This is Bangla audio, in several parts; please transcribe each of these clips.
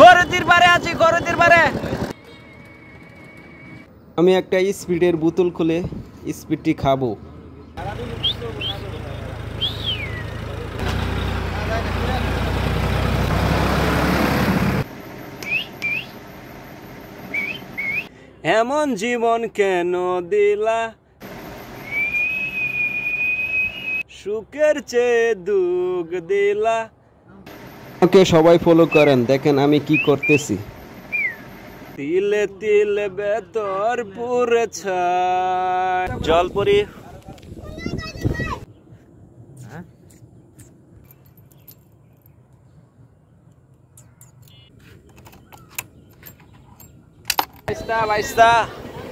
খরতির পারে আছি, খরতির পারে। আমি একটা স্পিডের বোতল খুলে স্পিডটি খাবো। এমন জীবন কেন দিলা, সুখের চেয়ে দুঃখ দিলা। আমাকে সবাই ফলো করেন, দেখেন আমি কি করতেছি। তিলে তিলে বেতর পুরে ছায়। জলপুরি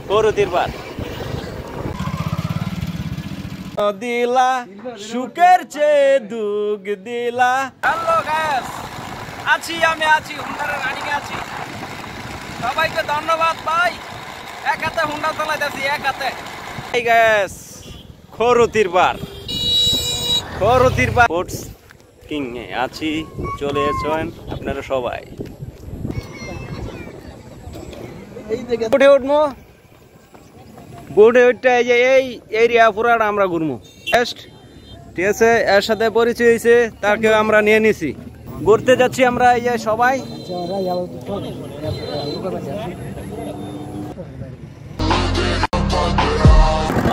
খরতির পার দিলা, সুখের চেয়ে দুঃখ দিলা। হ্যালো গাইস, আমি আছি হুন্ডারের রানিং আছি। সবাইকে ধন্যবাদ ভাই। এক হাতে হুন্ডা চালাইতেছি, এক হাতে। এই গাইস, খরতির পার স্পোর্টস কিং এ আছি। চলে এসেছেন আপনারা সবাই। উঠে উঠবো, বোর্ডে ওইটা এই যে এই এরিয়া পুরাটা আমরা ঘুরবো। ঠিক আছে, এর সাথে পরিচয় হয়েছে, তাকে আমরা নিয়ে নিছি। ঘুরতে যাচ্ছি আমরা এই যে সবাই।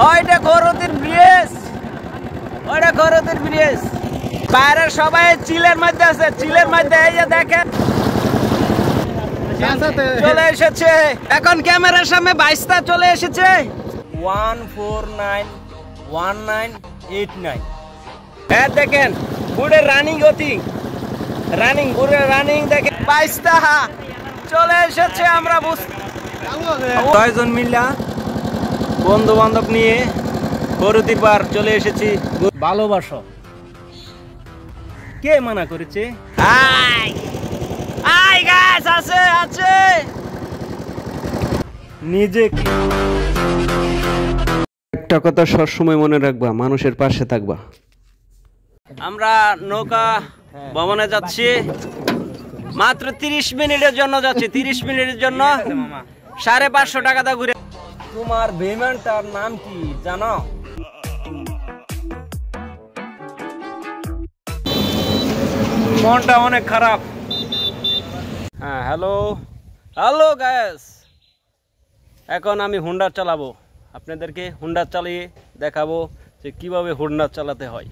ওইটা খরতির ব্রিজ, ওইটা খরতির ব্রিজ। বাইরের সবাই চিলের মধ্যে আছে, চিলের মধ্যে এই যে দেখেন চলে এসেছে। এখন ক্যামেরার সামনে বাইশটা চলে এসেছে। 1491989। হ্যাঁ দেখেন বুড়ের রানিং গতি, রানিং বুড়ের রানিং দেখেন। বাইশটা চলে এসেছে। আমরা 6 জন মিলা বন্ধু বান্ধব নিয়ে খরতির পার চলে এসেছি। ভালোবাসো, কে মানা করেছে? আছে আছে নিজে। একটা কথা সবসময় মনে রাখবা, মানুষের পাশে থাকবা। আমরা নৌকা ভবনে যাচ্ছি, মাত্র 30 মিনিটের জন্য যাচ্ছি। 30 মিনিটের জন্য 550 টাকা দা ঘুরে। তোমার বিমানটার নাম কি জানো? মনটা অনেক খারাপ। হ্যাঁ হ্যালো হ্যালো গাইস, এখন আমি হুন্ডা চালাবো। আপনাদেরকে হুন্ডা চালিয়ে দেখাবো যে কিভাবে হুন্ডা চালাতে হয়।